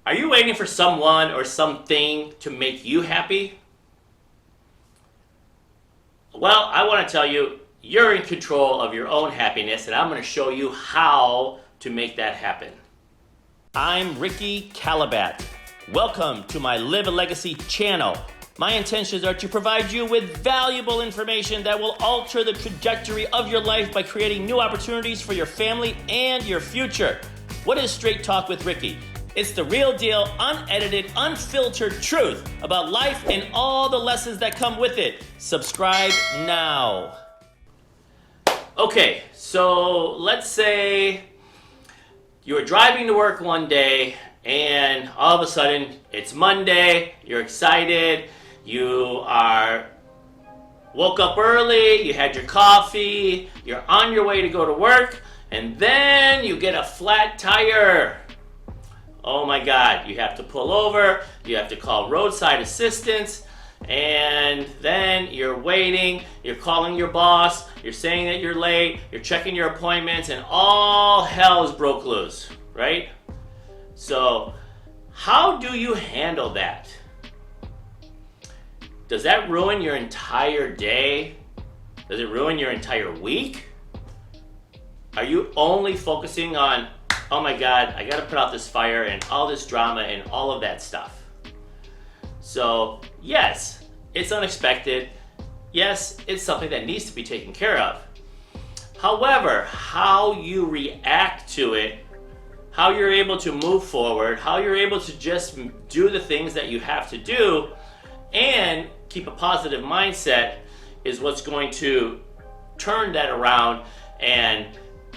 Are you waiting for someone or something to make you happy? Well, I want to tell you, you're in control of your own happiness, and I'm going to show you how to make that happen. I'm Ricky Calabat. Welcome to my Live a Legacy channel. My intentions are to provide you with valuable information that will alter the trajectory of your life by creating new opportunities for your family and your future. What is Straight Talk with Ricky? It's the real deal, unedited, unfiltered truth about life and all the lessons that come with it. Subscribe now. Okay, so let's say you're driving to work one day and all of a sudden it's Monday, you're excited, you woke up early, you had your coffee, you're on your way to go to work, and then you get a flat tire. Oh my God, you have to pull over, you have to call roadside assistance, and then you're waiting, you're calling your boss, you're saying that you're late, you're checking your appointments, and all hell is broke loose, right? So, how do you handle that? Does that ruin your entire day? Does it ruin your entire week? Are you only focusing on, oh my God, I gotta put out this fire and all this drama and all of that stuff? So, yes, it's unexpected. Yes, it's something that needs to be taken care of. However, how you react to it, how you're able to move forward, how you're able to just do the things that you have to do and keep a positive mindset is what's going to turn that around and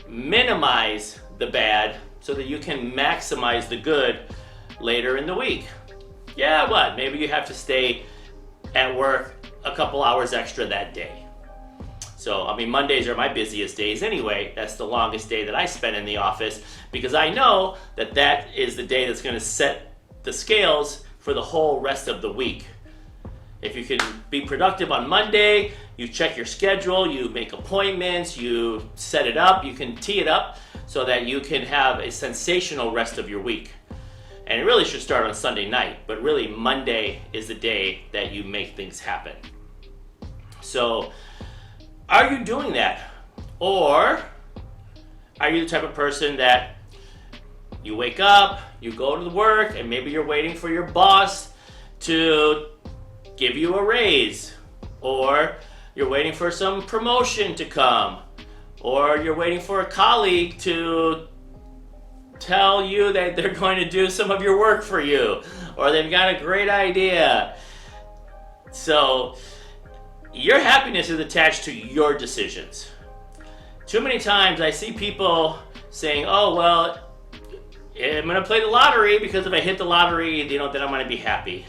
minimize the bad so that you can maximize the good later in the week. Yeah, what? Maybe you have to stay at work a couple hours extra that day. So, I mean, Mondays are my busiest days anyway. That's the longest day that I spend in the office because I know that that is the day that's going to set the scales for the whole rest of the week. If you can be productive on Monday, you check your schedule, you make appointments, you set it up, you can tee it up so that you can have a sensational rest of your week. And it really should start on Sunday night, but really Monday is the day that you make things happen. So, are you doing that? Or are you the type of person that you wake up, you go to work, and maybe you're waiting for your boss to give you a raise, or you're waiting for some promotion to come, or you're waiting for a colleague to tell you that they're going to do some of your work for you, or they've got a great idea. So your happiness is attached to your decisions. Too many times I see people saying, oh, well, I'm going to play the lottery because if I hit the lottery, then I'm going to be happy.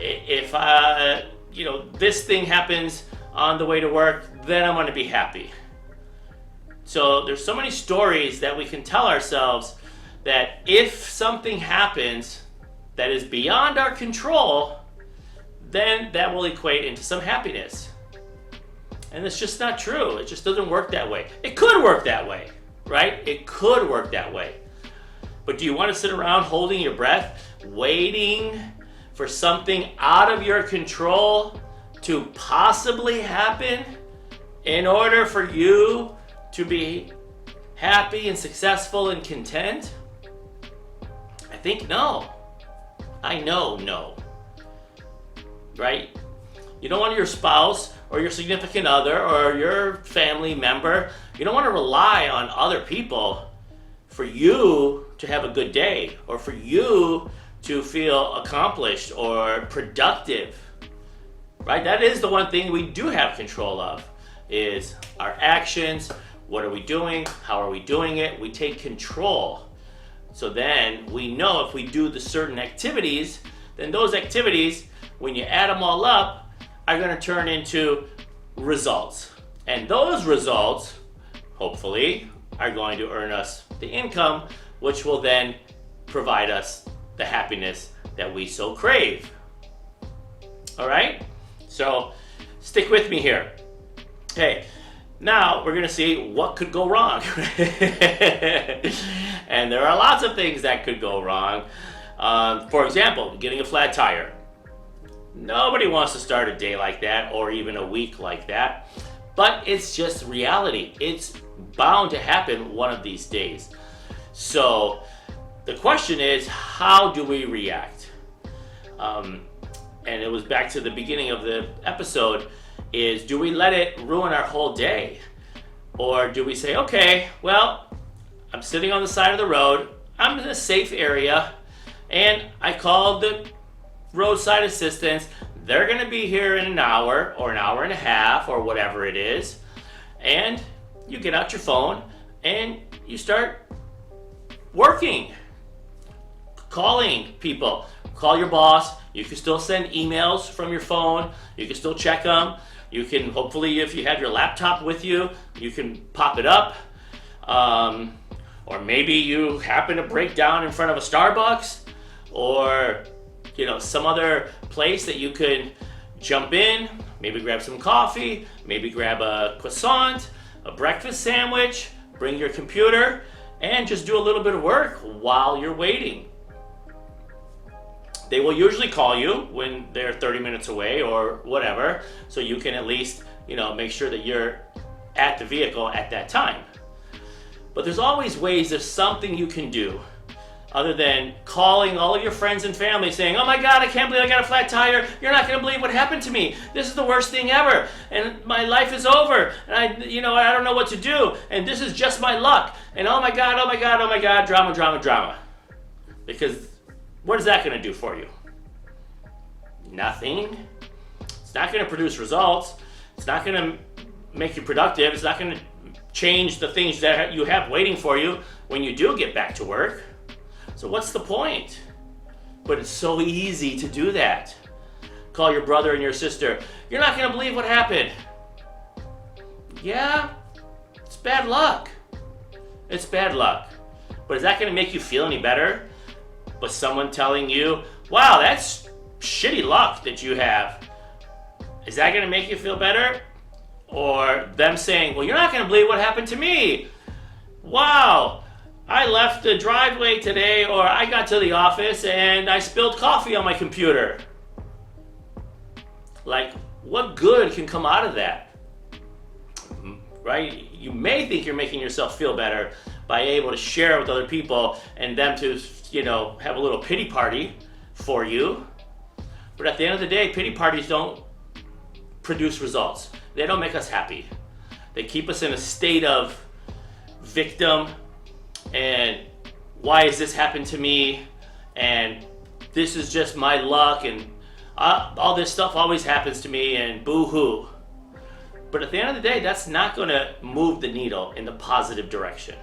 If this thing happens on the way to work, then I'm going to be happy. So there's so many stories that we can tell ourselves that if something happens that is beyond our control, then that will equate into some happiness. And it's just not true. It just doesn't work that way. It could work that way, right? It could work that way. But do you want to sit around holding your breath, waiting for something out of your control to possibly happen in order for you to be happy and successful and content? I think no. I know no. Right? You don't want your spouse or your significant other or your family member, you don't want to rely on other people for you to have a good day or for you to feel accomplished or productive, right? That is the one thing we do have control of, is our actions. What are we doing? How are we doing it? We take control. So then we know if we do the certain activities, then those activities, when you add them all up, are going to turn into results. And those results, hopefully, are going to earn us the income, which will then provide us the happiness that we so crave. All right? So stick with me here. Okay, now we're gonna see what could go wrong. And there are lots of things that could go wrong. For example, getting a flat tire. Nobody wants to start a day like that or even a week like that, but it's just reality. It's bound to happen one of these days. So the question is, how do we react? And it was back to the beginning of the episode, is do we let it ruin our whole day? Or do we say, okay, well, I'm sitting on the side of the road, I'm in a safe area, and I called the roadside assistance. They're going to be here in an hour or an hour and a half or whatever it is. And you get out your phone and you start working, calling people. Call your boss. You can still send emails from your phone. You can still check them. You can, hopefully, if you have your laptop with you, you can pop it up. Or maybe you happen to break down in front of a Starbucks, or some other place that you could jump in, maybe grab some coffee, maybe grab a croissant, a breakfast sandwich, bring your computer, and just do a little bit of work while you're waiting. They will usually call you when they're 30 minutes away or whatever, so you can at least, make sure that you're at the vehicle at that time. But there's always ways, there's something you can do other than calling all of your friends and family saying, oh my God, I can't believe I got a flat tire. You're not going to believe what happened to me. This is the worst thing ever. And my life is over. And I don't know what to do. And this is just my luck. And oh my God, oh my God, oh my God, drama, drama, drama. Because what is that going to do for you? Nothing. It's not going to produce results. It's not going to make you productive. It's not going to change the things that you have waiting for you when you do get back to work. So what's the point? But it's so easy to do that. Call your brother and your sister. You're not going to believe what happened. Yeah, it's bad luck. It's bad luck. But is that going to make you feel any better? But someone telling you, wow, that's shitty luck that you have. Is that going to make you feel better? Or them saying, well, you're not going to believe what happened to me. Wow. I left the driveway today, or I got to the office and I spilled coffee on my computer. Like, what good can come out of that? Right? You may think you're making yourself feel better by able to share with other people and them to, have a little pity party for you. But at the end of the day, pity parties don't produce results. They don't make us happy. They keep us in a state of victim, and why has this happened to me, and this is just my luck, and all this stuff always happens to me, and boo-hoo. But at the end of the day, that's not going to move the needle in the positive direction.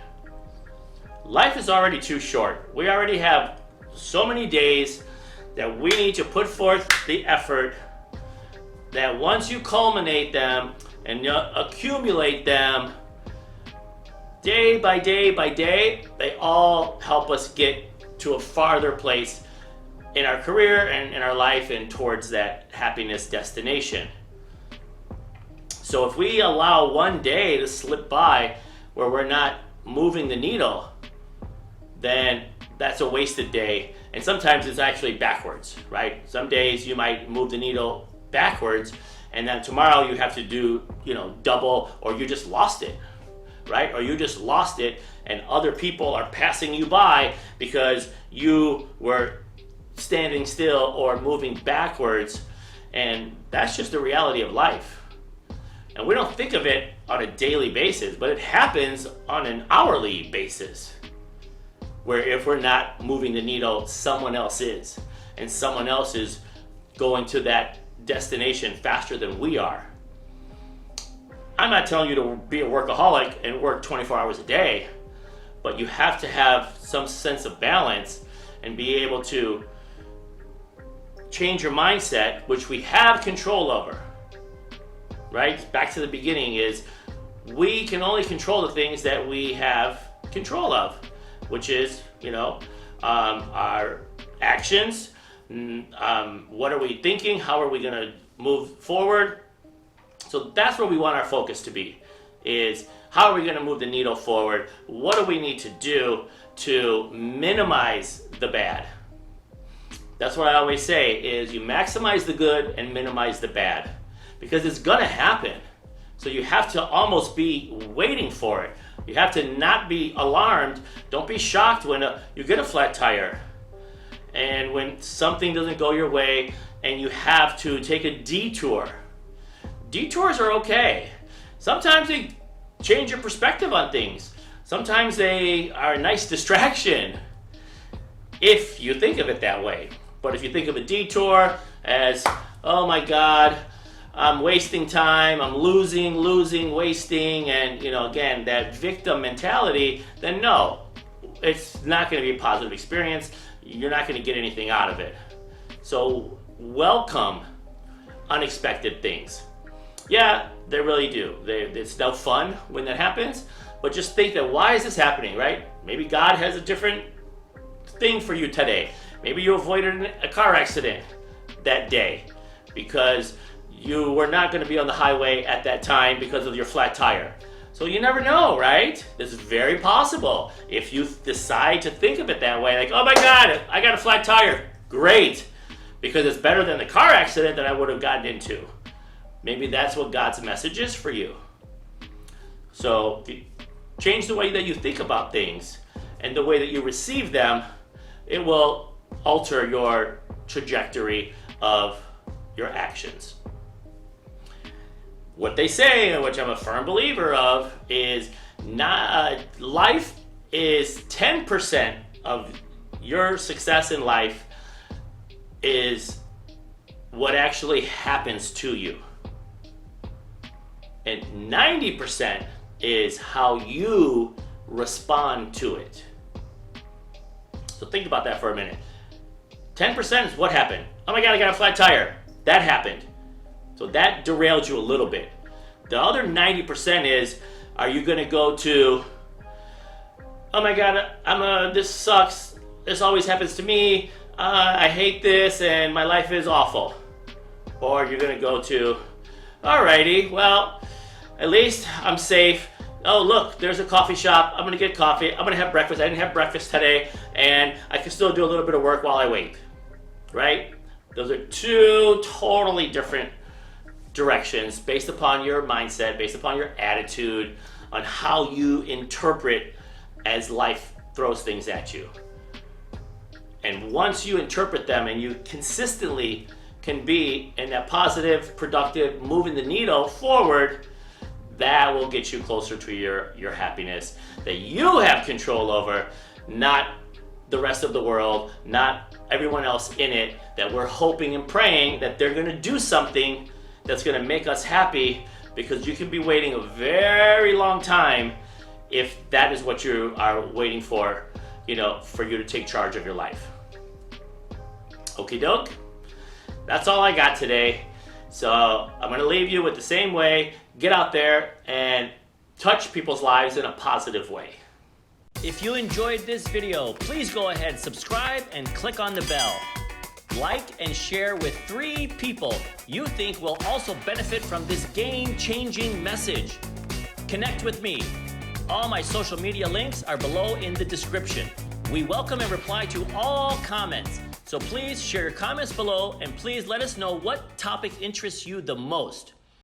Life is already too short. We already have so many days that we need to put forth the effort that once you culminate them and accumulate them, day by day by day, they all help us get to a farther place in our career and in our life and towards that happiness destination. So if we allow one day to slip by where we're not moving the needle, then that's a wasted day. And sometimes it's actually backwards, right? Some days you might move the needle backwards, and then tomorrow you have to do, double, or you just lost it. Right? Or you just lost it and other people are passing you by because you were standing still or moving backwards. And that's just the reality of life. And we don't think of it on a daily basis, but it happens on an hourly basis. Where if we're not moving the needle, someone else is. And someone else is going to that destination faster than we are. I'm not telling you to be a workaholic and work 24 hours a day, but you have to have some sense of balance and be able to change your mindset, which we have control over. Right? Back to the beginning is we can only control the things that we have control of, which is, our actions. What are we thinking? How are we going to move forward? So that's where we want our focus to be, is how are we going to move the needle forward? What do we need to do to minimize the bad? That's what I always say is you maximize the good and minimize the bad, because it's gonna happen. So you have to almost be waiting for it. You have to not be alarmed. Don't be shocked when you get a flat tire and when something doesn't go your way and you have to take a detour. Detours are okay. Sometimes they change your perspective on things. Sometimes they are a nice distraction if you think of it that way. But if you think of a detour as, oh my God, I'm wasting time, I'm losing, wasting, and again, that victim mentality, then no, it's not going to be a positive experience. You're not going to get anything out of it. So welcome unexpected things. Yeah, they really do. It's no fun when that happens, but just think that why is this happening, right? Maybe God has a different thing for you today. Maybe you avoided a car accident that day because you were not going to be on the highway at that time because of your flat tire. So you never know, right? This is very possible. If you decide to think of it that way, like, oh my God, I got a flat tire. Great, because it's better than the car accident that I would have gotten into. Maybe that's what God's message is for you. So if you change the way that you think about things and the way that you receive them, it will alter your trajectory of your actions. What they say, and which I'm a firm believer of, is life is 10% of your success in life is what actually happens to you. And 90% is how you respond to it. So think about that for a minute. 10% is what happened. Oh my God, I got a flat tire. That happened. So that derailed you a little bit. The other 90% is, are you going to go to, oh my God, this sucks. This always happens to me. I hate this and my life is awful. Or you're going to go to, alrighty, well, at least I'm safe. Oh, look, there's a coffee shop. I'm going to get coffee. I'm going to have breakfast. I didn't have breakfast today, and I can still do a little bit of work while I wait, right? Those are two totally different directions based upon your mindset, based upon your attitude, on how you interpret as life throws things at you. And once you interpret them and you consistently can be in that positive, productive, moving the needle forward, that will get you closer to your happiness that you have control over, not the rest of the world, not everyone else in it, that we're hoping and praying that they're going to do something that's going to make us happy, because you could be waiting a very long time if that is what you are waiting for, for you to take charge of your life. Okie doke. That's all I got today. So I'm going to leave you with the same way. Get out there and touch people's lives in a positive way. If you enjoyed this video, please go ahead, subscribe, and click on the bell. Like and share with 3 people you think will also benefit from this game-changing message. Connect with me. All my social media links are below in the description. We welcome and reply to all comments. So please share your comments below, and please let us know what topic interests you the most.